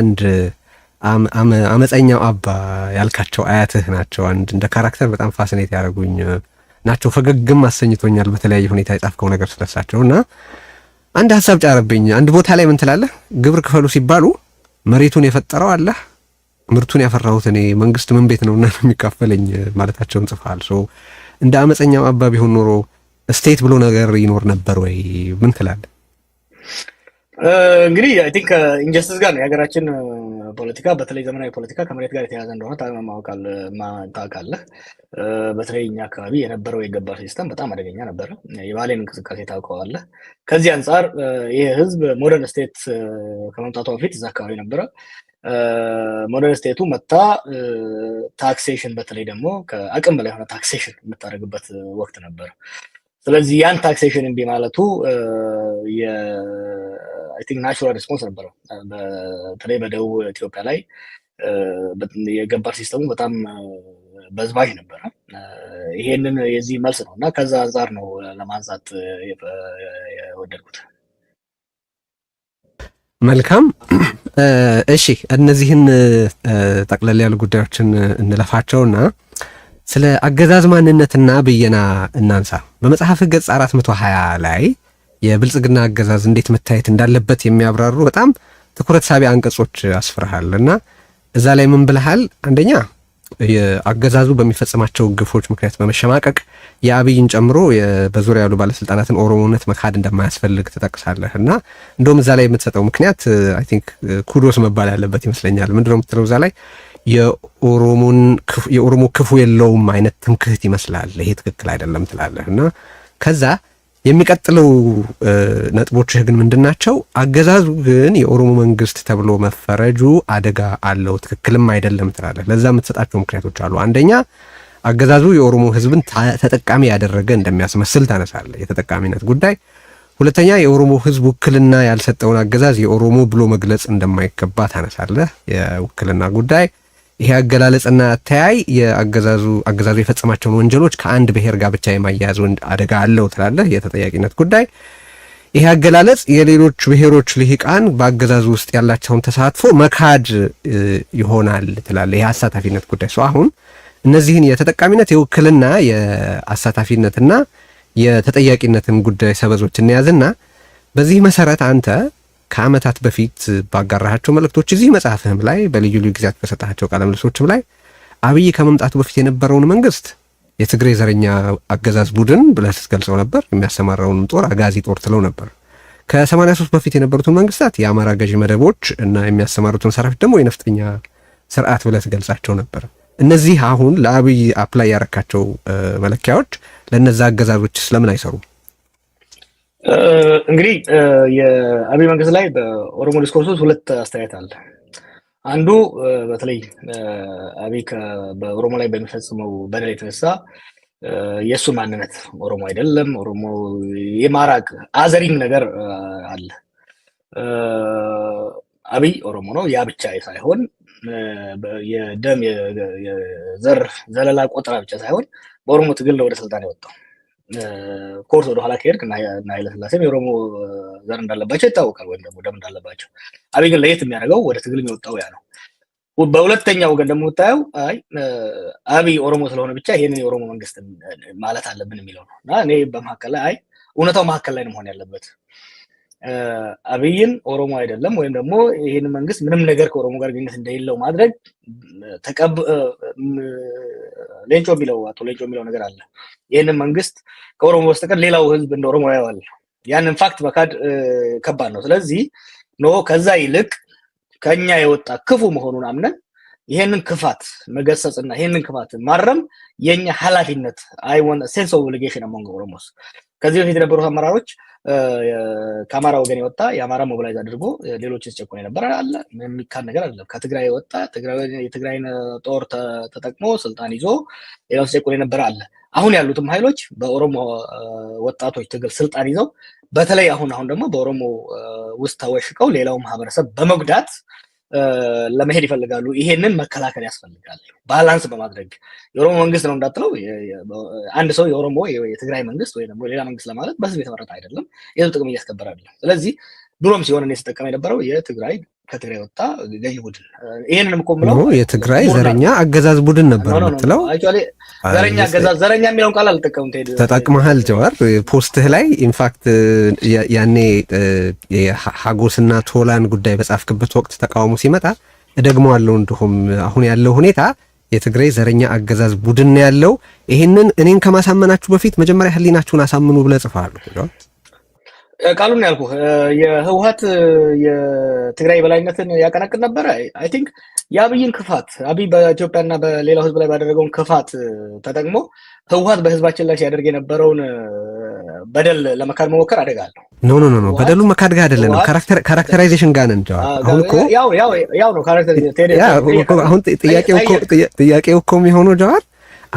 አንድ አመፀኛው አባ ያልካቸው አያትህ ናቸው። አንድ እንደ ካራክተር በጣም ፋሲኔት ያደርጉኝ ናቸው። ፈገግም አሰኝቶኛል በተለያየ ሁኔታ የጻፍከው ነገር ስለሳቸው እና አንድ ሀሳብ ጫረብኝ። አንድ ቦታ ላይ ምን ትላለህ? ግብር ክፈሉ ሲባሉ መሬቱን የፈጠረው አለ፣ ምርቱን ያፈራሁት እኔ፣ መንግስት ምን ቤት ነውና ነው የሚካፈለኝ ማለታቸውን ጽፈሃል። እንደ አመፀኛው አባ ቢሆን ኖሮ ስቴት ብሎ ነገር ይኖር ነበር ወይ? ምን ትላለህ? እንግዲህ አይ ቲንክ ኢንጀስቲስ ጋር ነው የሀገራችን ፖለቲካ፣ በተለይ ዘመናዊ ፖለቲካ ከመሬት ጋር የተያያዘ እንደሆነ ታውቃለህ። በተለይ እኛ አካባቢ የነበረው የገባር ሲስተም በጣም አደገኛ ነበረ። የባሌን እንቅስቃሴ ታውቀዋለህ። ከዚህ አንጻር ይህ ህዝብ ሞደርን ስቴት ከመምጣቷ በፊት እዛ አካባቢ ነበረ። ሞደርን ስቴቱ መታ ታክሴሽን፣ በተለይ ደግሞ ከአቅም በላይ የሆነ ታክሴሽን የምታደርግበት ወቅት ነበረ። ስለዚህ ያን ታክሴሽን እምቢ ማለቱ አይ ቲንክ ናቹራል ሪስፖንስ ነበረው። በተለይ በደቡብ ኢትዮጵያ ላይ የገባር ሲስተሙ በጣም በዝባዥ ነበረ። ይሄንን የዚህ መልስ ነው እና ከዛ አንጻር ነው ለማንሳት የወደድኩት። መልካም እሺ፣ እነዚህን ጠቅለል ያሉ ጉዳዮችን እንለፋቸውና ስለ አገዛዝ ማንነትና ብየና እናንሳ። በመጽሐፍ ገጽ 420 ላይ የብልጽግና አገዛዝ እንዴት መታየት እንዳለበት የሚያብራሩ በጣም ትኩረት ሳቢ አንቀጾች አስፍረሃል እና እዛ ላይ ምን ብለሃል? አንደኛ የአገዛዙ በሚፈጽማቸው ግፎች ምክንያት በመሸማቀቅ የአብይን ጨምሮ በዙሪያ ያሉ ባለስልጣናትን ኦሮሞነት መካድ እንደማያስፈልግ ትጠቅሳለህ እና እንደውም እዛ ላይ የምትሰጠው ምክንያት አይ ቲንክ ኩዶስ መባል ያለበት ይመስለኛል። ምንድነው የምትለው እዛ ላይ? የኦሮሞ ክፉ የለውም አይነት ትምክህት ይመስላል፣ ይሄ ትክክል አይደለም ትላለህ እና ከዛ የሚቀጥለው ነጥቦችህ ግን ምንድናቸው? አገዛዙ ግን የኦሮሞ መንግስት ተብሎ መፈረጁ አደጋ አለው፣ ትክክልም አይደለም ትላለህ። ለዛ የምትሰጣቸው ምክንያቶች አሉ። አንደኛ አገዛዙ የኦሮሞ ህዝብን ተጠቃሚ ያደረገ እንደሚያስመስል ታነሳለህ፣ የተጠቃሚነት ጉዳይ። ሁለተኛ የኦሮሞ ህዝብ ውክልና ያልሰጠውን አገዛዝ የኦሮሞ ብሎ መግለጽ እንደማይገባ ታነሳለህ፣ የውክልና ጉዳይ። ይሄ አገላለጽና አተያይ አገዛዙ የፈጸማቸውን ወንጀሎች ከአንድ ብሔር ጋር ብቻ የማያያዝ አደጋ አለው ትላለህ፣ የተጠያቂነት ጉዳይ። ይሄ አገላለጽ የሌሎች ብሔሮች ልሂቃን በአገዛዙ ውስጥ ያላቸውን ተሳትፎ መካድ ይሆናል ትላለህ፣ ይሄ አሳታፊነት ጉዳይ። አሁን እነዚህን የተጠቃሚነት፣ የውክልና፣ የአሳታፊነትና የተጠያቂነትን ጉዳይ ሰበዞች እንያዝና በዚህ መሰረት አንተ ከዓመታት በፊት ባጋራሃቸው መልእክቶች እዚህ መጽሐፍህም ላይ በልዩ ልዩ ጊዜያት በሰጣቸው ቃለ ምልልሶችም ላይ አብይ ከመምጣቱ በፊት የነበረውን መንግስት የትግሬ ዘረኛ አገዛዝ ቡድን ብለህ ስትገልጸው ነበር። የሚያሰማራውን ጦር አጋዚ ጦር ትለው ነበር። ከ83 በፊት የነበሩትን መንግስታት የአማራ ገዢ መደቦች እና የሚያሰማሩትን ሰራዊት ደግሞ የነፍጠኛ ስርዓት ብለህ ትገልጻቸው ነበር። እነዚህ አሁን ለአብይ አፕላይ ያረካቸው መለኪያዎች ለነዛ አገዛዞች ስለምን አይሰሩም? እንግዲህ የአብይ መንግስት ላይ በኦሮሞ ዲስኮርሶች ሁለት አስተያየት አለ። አንዱ በተለይ አብይ በኦሮሞ ላይ በሚፈጽመው በደል የተነሳ የእሱ ማንነት ኦሮሞ አይደለም፣ ኦሮሞ የማራቅ አዘሪንግ ነገር አለ። አብይ ኦሮሞ ነው፣ ያ ብቻ ሳይሆን የደም የዘር ዘለላ ቆጠራ ብቻ ሳይሆን በኦሮሞ ትግል ነው ወደ ስልጣን የወጣው። ኮርስ ወደ ኋላ ከሄድክ እና ኃይለሥላሴም የኦሮሞ ዘር እንዳለባቸው ይታወቃል፣ ወይም ደግሞ ደም እንዳለባቸው። አብይ ግን ለየት የሚያደርገው ወደ ትግል የሚወጣው ያ ነው። በሁለተኛው ወገን ደግሞ የምታየው አብይ ኦሮሞ ስለሆነ ብቻ ይሄንን የኦሮሞ መንግስት ማለት አለብን የሚለው ነው እና እኔ በመካከል ላይ እውነታው መካከል ላይ ነው መሆን ያለበት። አብይን ኦሮሞ አይደለም ወይም ደግሞ ይሄን መንግስት ምንም ነገር ከኦሮሞ ጋር ግንኙነት እንደሌለው ማድረግ ሌንጮ የሚለው ነገር አለ። ይህንን መንግስት ከኦሮሞ በስተቀር ሌላው ህዝብ እንደ ኦሮሞ ያየዋል። ያንን ፋክት መካድ ከባድ ነው። ስለዚህ ከዛ ይልቅ ከኛ የወጣ ክፉ መሆኑን አምነን ይሄንን ክፋት መገሰጽና ይሄንን ክፋት ማረም የኛ ኃላፊነት ሴንስ ኦፍ ኦብሊጌሽን አሞንግ ኦሮሞስ። ከዚህ በፊት የነበሩት አመራሮች ከአማራ ወገን የወጣ የአማራ ሞቢላይዝ አድርጎ ሌሎች ሲጨቁን የነበረ አለ። የሚካድ ነገር አይደለም። ከትግራይ የወጣ የትግራይን ጦር ተጠቅሞ ስልጣን ይዞ ሌላው ሲጨቁን የነበረ አለ። አሁን ያሉትም ኃይሎች በኦሮሞ ወጣቶች ትግል ስልጣን ይዘው በተለይ አሁን ደግሞ በኦሮሞ ውስጥ ተወሽቀው ሌላው ማህበረሰብ በመጉዳት ለመሄድ ይፈልጋሉ። ይሄንን መከላከል ያስፈልጋል፣ ባላንስ በማድረግ የኦሮሞ መንግስት ነው እንዳትለው። አንድ ሰው የኦሮሞ የትግራይ መንግስት ወይ ደግሞ ሌላ መንግስት ለማለት በህዝብ የተመረጠ አይደለም፣ የህዝብ ጥቅም እያስከበረ አይደለም። ስለዚህ ድሮም ሲሆን እኔ ስጠቀም የነበረው የትግራይ ከትግራይ ወጣ ገዢ ቡድን ይሄንንም እኮ ምለው የትግራይ ዘረኛ አገዛዝ ቡድን ነበር የምትለው። ዘረኛ አገዛዝ ዘረኛ የሚለውን ቃል አልጠቀምም። ተጠቅመሃል ጀዋር ፖስትህ ላይ ኢንፋክት ያኔ የሀጎስና ቶላን ጉዳይ በጻፍክበት ወቅት ተቃውሞ ሲመጣ እደግመዋለሁ እንደውም አሁን ያለው ሁኔታ የትግራይ ዘረኛ አገዛዝ ቡድን ያለው ይሄንን እኔን ከማሳመናችሁ በፊት መጀመሪያ ህሊናችሁን አሳምኑ ብለህ ጽፈሃል። ቃሉን ያልኩህ የህወሓት የትግራይ በላይነትን ያቀነቅን ነበረ። አይ ቲንክ የአብይን ክፋት አብይ በኢትዮጵያና በሌላው ህዝብ ላይ ባደረገውን ክፋት ተጠቅሞ ህወሓት በህዝባችን ላይ ሲያደርግ የነበረውን በደል ለመካድ መሞከር አደጋ አለው። ኖ በደሉ መካድ ጋር አይደለም፣ ካራክተራይዜሽን ጋር ነን። አሁን እኮ ያው ነው ካራክተራይዜሽን። አሁን ጥያቄው እኮ የሚሆነው ጀዋር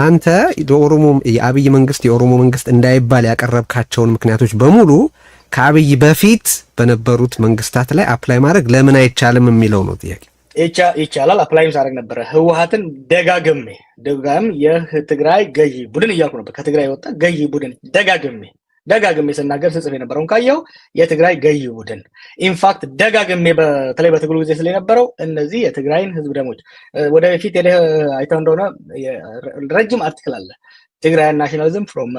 አንተ የኦሮሞ የአብይ መንግስት የኦሮሞ መንግስት እንዳይባል ያቀረብካቸውን ምክንያቶች በሙሉ ከአብይ በፊት በነበሩት መንግስታት ላይ አፕላይ ማድረግ ለምን አይቻልም የሚለው ነው ጥያቄ። ይቻላል፣ አፕላይም ሳደርግ ነበረ። ህወሓትን ደጋግሜ የትግራይ ገዢ ቡድን እያልኩ ነበር። ከትግራይ የወጣ ገዢ ቡድን ደጋግሜ ስናገር ስጽፍ የነበረውን ካየው የትግራይ ገዢ ቡድን ኢንፋክት ደጋግሜ በተለይ በትግሉ ጊዜ ስለነበረው እነዚህ የትግራይን ህዝብ ደሞች ወደፊት አይተው እንደሆነ ረጅም አርቲክል አለ ትግራይን ናሽናሊዝም ፍሮም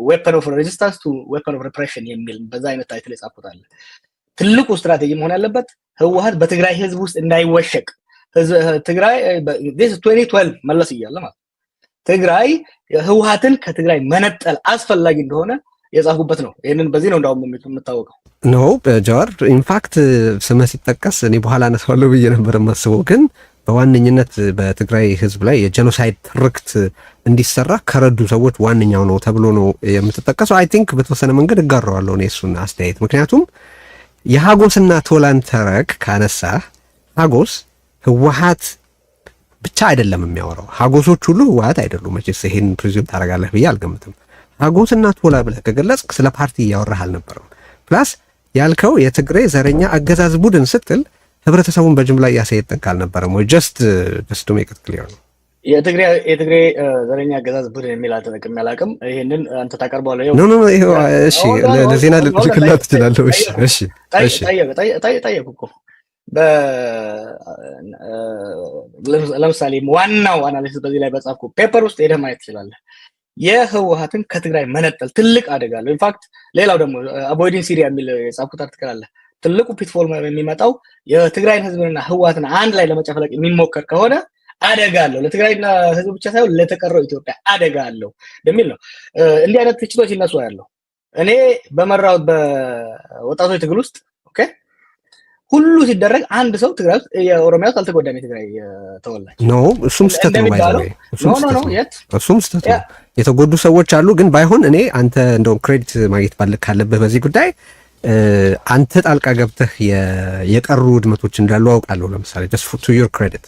ዌፐን ኦፍ ሬዚስታንስ ቱ ዌፐን ኦፍ ሪፕሬሽን የሚል በዛ አይነት ታይትል የጻፍኩት አለ። ትልቁ ስትራቴጂ መሆን ያለበት ህወሓት በትግራይ ህዝብ ውስጥ እንዳይወሸቅ ትግራይ 2012 መለስ እያለ ማለት ትግራይ ህወሓትን ከትግራይ መነጠል አስፈላጊ እንደሆነ የጻፍኩበት ነው። ይሄንን በዚህ ነው እንዳውም የምታወቀው ነው ጀዋር። ኢንፋክት ስመ ሲጠቀስ እኔ በኋላ አነሳዋለሁ ብዬ ነበር የማስበው፣ ግን በዋነኝነት በትግራይ ህዝብ ላይ የጄኖሳይድ ትርክት እንዲሰራ ከረዱ ሰዎች ዋነኛው ነው ተብሎ ነው የምትጠቀሰው። አይ ቲንክ በተወሰነ መንገድ እጋራዋለሁ እኔ እሱን አስተያየት። ምክንያቱም የሀጎስና ቶላን ተረክ ካነሳ ሀጎስ ህወሓት ብቻ አይደለም የሚያወራው። ሀጎሶች ሁሉ ህወሓት አይደሉም መቼስ ይሄን ፕሪዚም ታደርጋለህ ብዬ አልገምትም። ሀጎስና ቶላ ብለህ ከገለጽክ ስለ ፓርቲ እያወራህ አልነበረም። ፕላስ ያልከው የትግራይ ዘረኛ አገዛዝ ቡድን ስትል ህብረተሰቡን በጅምላ እያሰየጠንክ አልነበረም ወይ? ጀስት ቱ ሜክ ኢት ክሊር ነው። የትግራይ ዘረኛ አገዛዝ ቡድን የሚል አልተጠቅሜ አላውቅም። ይሄንን አንተ ታቀርበዋለህ። ኖ ይሄው እሺ፣ ለዜና ልክላት ትችላለህ። እሺ ጠየቁ እኮ ለምሳሌ ዋናው አናሊሲስ በዚህ ላይ በጻፍኩ ፔፐር ውስጥ ሄደህ ማየት ትችላለህ። የህወሓትን ከትግራይ መነጠል ትልቅ አደጋ አለው። ኢንፋክት ሌላው ደግሞ አቮይዲንግ ሲሪያ የሚል የጻፍኩት አርቲክል አለ። ትልቁ ፒትፎል የሚመጣው የትግራይን ህዝብና ህወሓትን አንድ ላይ ለመጨፍለቅ የሚሞከር ከሆነ አደጋ አለው። ለትግራይና ህዝብ ብቻ ሳይሆን ለተቀረው ኢትዮጵያ አደጋ አለው በሚል ነው እንዲህ አይነት ትችቶች ይነሱ ያለው። እኔ በመራሁት በወጣቶች ትግል ውስጥ ኦኬ ሁሉ ሲደረግ አንድ ሰው ትግራይ ውስጥ የኦሮሚያ ውስጥ አልተጎዳም። የትግራይ ተወላጅ ነው። እሱም ስህተት ነው። እሱም ስህተት ነው። የተጎዱ ሰዎች አሉ። ግን ባይሆን እኔ አንተ እንደውም ክሬዲት ማግኘት ካለብህ በዚህ ጉዳይ አንተ ጣልቃ ገብተህ የቀሩ ውድመቶች እንዳሉ አውቃለሁ። ለምሳሌ just to your credit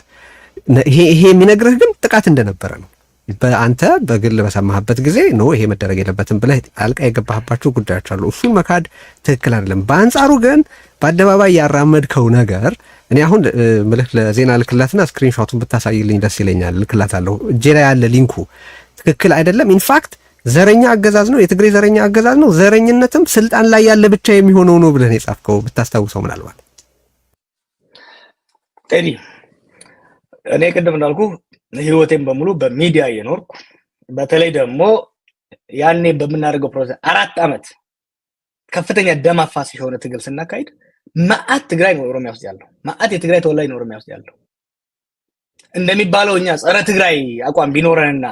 ይሄ የሚነግርህ ግን ጥቃት እንደነበረ ነው። በአንተ በግል በሰማህበት ጊዜ ነው ይሄ መደረግ የለበትም ብለህ ጣልቃ የገባህባቸው ጉዳዮች አሉ። እሱን መካድ ትክክል አይደለም። በአንጻሩ ግን በአደባባይ ያራመድከው ነገር እኔ አሁን ምልህ ለዜና ልክላትና ስክሪንሾቱን ብታሳይልኝ ደስ ይለኛል። ልክላታለሁ። እጄ ላይ ያለ ሊንኩ ትክክል አይደለም። ኢንፋክት ዘረኛ አገዛዝ ነው፣ የትግራይ ዘረኛ አገዛዝ ነው። ዘረኝነትም ስልጣን ላይ ያለ ብቻ የሚሆነው ነው ብለህ የጻፍከው ብታስታውሰው ምናልባት ጤዲ እኔ ቅድም እንዳልኩ ህይወቴን በሙሉ በሚዲያ እየኖርኩ በተለይ ደግሞ ያኔ በምናደርገው ፕሮሰስ 4 አመት ከፍተኛ ደም አፋሳሽ የሆነ ትግል ስናካሂድ ማአት ትግራይ ነው ኦሮሚያ ውስጥ ያለው፣ ማአት የትግራይ ተወላጅ ነው ኦሮሚያ ውስጥ ያለው። እንደሚባለው እኛ ጸረ ትግራይ አቋም ቢኖረንና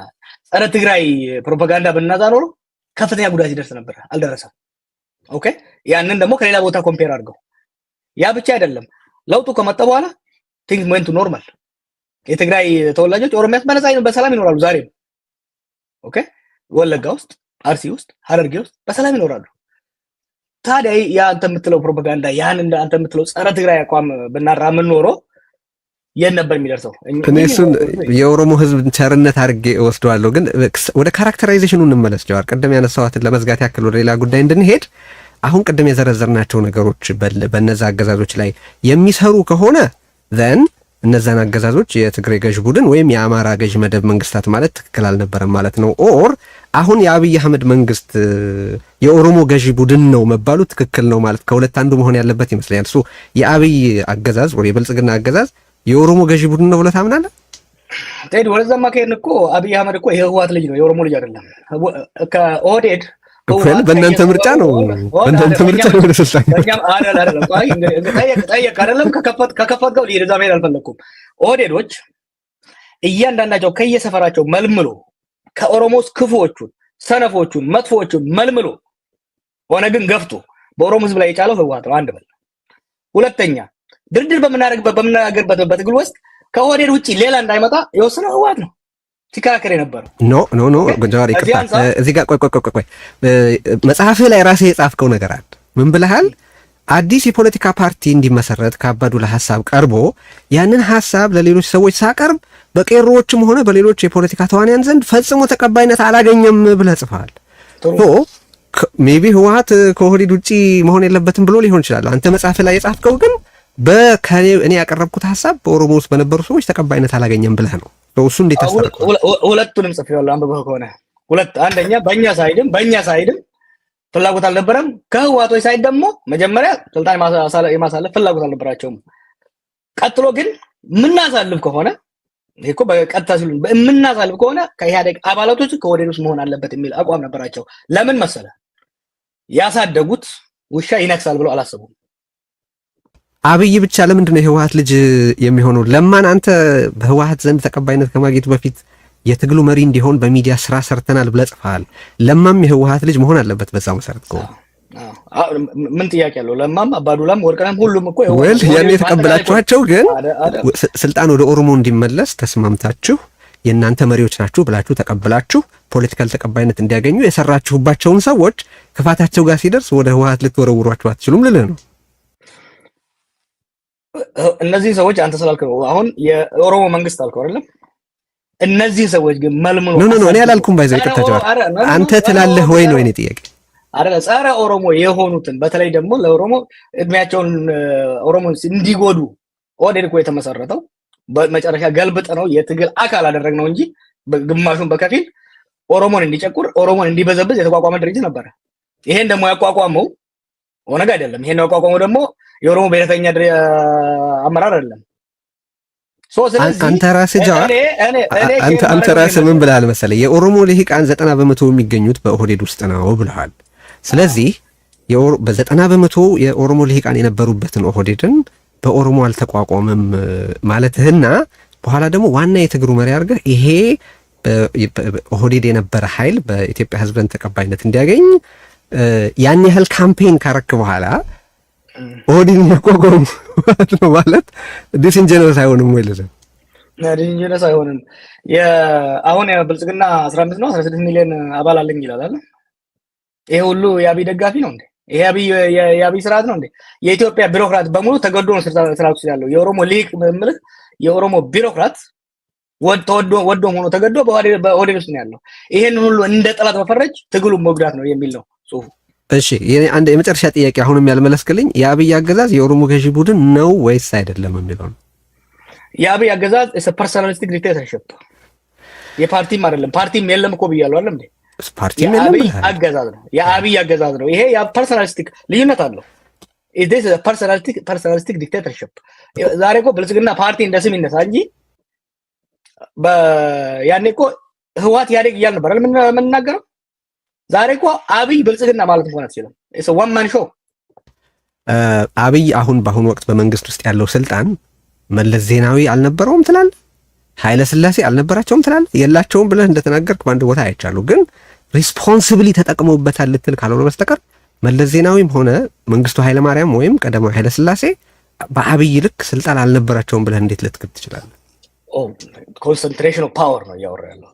ጸረ ትግራይ ፕሮፓጋንዳ ብናዛ ኖሮ ከፍተኛ ጉዳት ይደርስ ነበር። አልደረሰም። ኦኬ ያንን ደግሞ ከሌላ ቦታ ኮምፔር አድርገው። ያ ብቻ አይደለም፣ ለውጡ ከመጣ በኋላ ቲንግስ ዌንት ቱ ኖርማል። የትግራይ ተወላጆች ኦሮሚያ ውስጥ በሰላም ይኖራሉ ዛሬም። ኦኬ ወለጋ ውስጥ፣ አርሲ ውስጥ፣ ሀረርጌ ውስጥ በሰላም ይኖራሉ። ታዲያ ያ አንተ የምትለው ፕሮፓጋንዳ ያን እንደ አንተ የምትለው ጸረ ትግራይ አቋም ብናራምን ኖሮ የት ነበር የሚደርሰው? እኔ እሱን የኦሮሞ ህዝብ ቸርነት አድርጌ እወስደዋለሁ። ግን ወደ ካራክተራይዜሽኑ እንመለስ። ጀዋር ቅድም ያነሳዋትን ለመዝጋት ያክል ወደ ሌላ ጉዳይ እንድንሄድ አሁን ቅድም የዘረዘርናቸው ነገሮች በነዛ አገዛዞች ላይ የሚሰሩ ከሆነ ዘን እነዛን አገዛዞች የትግራይ ገዥ ቡድን ወይም የአማራ ገዥ መደብ መንግስታት ማለት ትክክል አልነበረም ማለት ነው። ኦር አሁን የአብይ አህመድ መንግስት የኦሮሞ ገዢ ቡድን ነው መባሉ ትክክል ነው ማለት ከሁለት አንዱ መሆን ያለበት ይመስለኛል። እሱ የአብይ አገዛዝ ወይ የብልጽግና አገዛዝ የኦሮሞ ገዢ ቡድን ነው ብለህ ታምናለህ? ቴዲ ወደዛማ ከሄድን እኮ አብይ አህመድ እኮ የህወሓት ልጅ ነው፣ የኦሮሞ ልጅ አይደለም። ከኦህዴድ በእናንተ ምርጫ ነው፣ በእናንተ ምርጫ ነው ወደ ስልጣን አይደለም። ከከፈትከው ሊሄድ መሄድ አልፈለኩም። ኦህዴዶች እያንዳንዳቸው ከየሰፈራቸው መልምሎ ከኦሮሞ ውስጥ ክፉዎቹን፣ ሰነፎቹን፣ መጥፎዎቹን መልምሎ ኦነግን ገፍቶ በኦሮሞ ህዝብ ላይ የጫለው ህወሓት ነው። አንድ በል። ሁለተኛ ድርድር በምናገርበት በትግል ውስጥ ከኦህዴድ ውጪ ሌላ እንዳይመጣ የወሰነው ህወሓት ነው ሲከራከር የነበረው። ኖ ጀዋር ይቅርታ፣ እዚህ ጋር ቆይ መጽሐፍህ ላይ ራስህ የጻፍከው ነገር አለ። ምን ብለሃል? አዲስ የፖለቲካ ፓርቲ እንዲመሰረት ከአባዱላ ሐሳብ ቀርቦ ያንን ሐሳብ ለሌሎች ሰዎች ሳቀርብ በቄሮዎችም ሆነ በሌሎች የፖለቲካ ተዋንያን ዘንድ ፈጽሞ ተቀባይነት አላገኘም ብለህ ጽፈሃል። ሜቢ ህወሓት ከኦህዴድ ውጪ መሆን የለበትም ብሎ ሊሆን ይችላል። አንተ መጽሐፍ ላይ የጻፍከው ግን እኔ ያቀረብኩት ሐሳብ በኦሮሞ ውስጥ በነበሩ ሰዎች ተቀባይነት አላገኘም ብለህ ነው። እሱ እንዴት ታስተርቀው? ሁለቱንም ጽፌዋለሁ፣ አንብበው ከሆነ አንደኛ በእኛ ሳይድም ፍላጎት አልነበረም። ከህወሓቶች ሳይድ ደግሞ መጀመሪያ ስልጣን የማሳለፍ ፍላጎት አልነበራቸውም። ቀጥሎ ግን የምናሳልፍ ከሆነ ይሄ እኮ በቀጥታ ሲሉ የምናሳልፍ ከሆነ ከኢህአዴግ አባላቶች ከኦህዴድ ውስጥ መሆን አለበት የሚል አቋም ነበራቸው። ለምን መሰለ? ያሳደጉት ውሻ ይነክሳል ብለው አላሰቡም። አብይ ብቻ ለምንድን ነው የህወሓት ልጅ የሚሆነው? ለማን አንተ በህወሓት ዘንድ ተቀባይነት ከማግኘቱ በፊት የትግሉ መሪ እንዲሆን በሚዲያ ስራ ሰርተናል ብለህ ጽፈሃል። ለማም የህወሓት ልጅ መሆን አለበት በዛ መሰረት እኮ። ምን ጥያቄ አለው? ለማም አባዱላም ወርቅነህም ሁሉም እኮ ያን የተቀበላችኋቸው ግን ስልጣን ወደ ኦሮሞ እንዲመለስ ተስማምታችሁ የእናንተ መሪዎች ናችሁ ብላችሁ ተቀብላችሁ ፖለቲካል ተቀባይነት እንዲያገኙ የሰራችሁባቸውን ሰዎች ክፋታቸው ጋር ሲደርስ ወደ ህወሓት ልትወረውሯቸው አትችሉም ልልህ ነው። እነዚህ ሰዎች አንተ ስላልክ ነው አሁን የኦሮሞ መንግስት አልከው አይደለም። እነዚህ ሰዎች ግን መልምሎ እኔ አላልኩም። ባይዘው ይከታተዋል አንተ ትላለህ ወይ ነው የኔ ጥያቄ። አረ ጸረ ኦሮሞ የሆኑትን በተለይ ደግሞ ለኦሮሞ እድሜያቸውን ኦሮሞ እንዲጎዱ ኦህዴድ እኮ የተመሰረተው በመጨረሻ ገልብጥ ነው የትግል አካል አደረግነው እንጂ ግማሹን በከፊል ኦሮሞን እንዲጨቁር ኦሮሞን እንዲበዘብዝ የተቋቋመ ድርጅት ነበረ። ይሄን ደግሞ ያቋቋመው ኦነግ አይደለም። ይሄን ያቋቋመው ደግሞ የኦሮሞ ብሔረተኛ አመራር አይደለም። አንተ ራስህ ጃዋር አንተ ራስህ ምን ብለሃል መሰለህ? የኦሮሞ ልሂቃን 90% የሚገኙት በኦህዴድ ውስጥ ነው ብለሃል። ስለዚህ በ90% የኦሮሞ ልሂቃን የነበሩበትን ኦህዴድን በኦሮሞ አልተቋቋመም ማለትህና በኋላ ደግሞ ዋና የትግሩ መሪ አድርገህ ይሄ ኦህዴድ የነበረ ኃይል በኢትዮጵያ ሕዝብ ዘንድ ተቀባይነት እንዲያገኝ ያን ያህል ካምፔን ካረክ በኋላ ኦህዴድ ማቋቋም ነው ማለት ዲስኢንጀነስ አይሆንም ወይ? ለዛ ዲስኢንጀነስ አይሆንም። አሁን የብልጽግና 15 ነው 16 ሚሊዮን አባል አለኝ ይላል አይደል? ይሄ ሁሉ የአብይ ደጋፊ ነው እንዴ? ይሄ የአብይ ስርዓት ነው እንዴ? የኢትዮጵያ ቢሮክራት በሙሉ ተገዶ ነው ስርዓቱ ውስጥ ያለው። የኦሮሞ ሊቅ ምልህ የኦሮሞ ቢሮክራት ወዶ ሆኖ ተገዶ በኦህዴድ ውስጥ ነው ያለው። ይሄን ሁሉ እንደ ጠላት መፈረጅ ትግሉን መጉዳት ነው የሚል ነው ጽሁፉ። እሺ አንድ የመጨረሻ ጥያቄ አሁንም ያልመለስክልኝ የአብይ አገዛዝ የኦሮሞ ገዢ ቡድን ነው ወይስ አይደለም የሚለው ነው። የአብይ አገዛዝ ፐርሰናሊስቲክ ዲክቴተርሺፕ የፓርቲም አይደለም። ፓርቲም የለም እኮ ብያለሁ አይደል እንዴ? ፓርቲም የለም። የአብይ አገዛዝ ነው። ይሄ ፐርሰናሊስቲክ ልዩነት አለው። this is a personalistic dictatorship። ዛሬ እኮ ብልጽግና ፓርቲ እንደ ስም ይነሳ እንጂ ያኔ እኮ ህወሓት ያደግ እያል ነበር የምንናገረው። ዛሬ እኮ አብይ ብልጽግና ማለት እንኳን አትችልም። it's a one man show። አብይ በአሁኑ ወቅት በመንግስት ውስጥ ያለው ስልጣን መለስ ዜናዊ አልነበረውም ትላለህ? ኃይለ ሥላሴ አልነበራቸውም ትላለህ? የላቸውም ብለህ እንደተናገርክ በአንድ ቦታ አይቻለሁ። ግን ሪስፖንሲብሊ ተጠቅመውበታል ልትል ካልሆነ በስተቀር መለስ ዜናዊም ሆነ መንግስቱ ኃይለ ማርያም ወይም ቀዳማዊ ኃይለ ሥላሴ በአብይ ልክ ስልጣን አልነበራቸውም ብለህ እንዴት ልትክድ ትችላለህ? ኮንሰንትሬሽን ኦፍ ፓወር ነው እያወራ ያለው።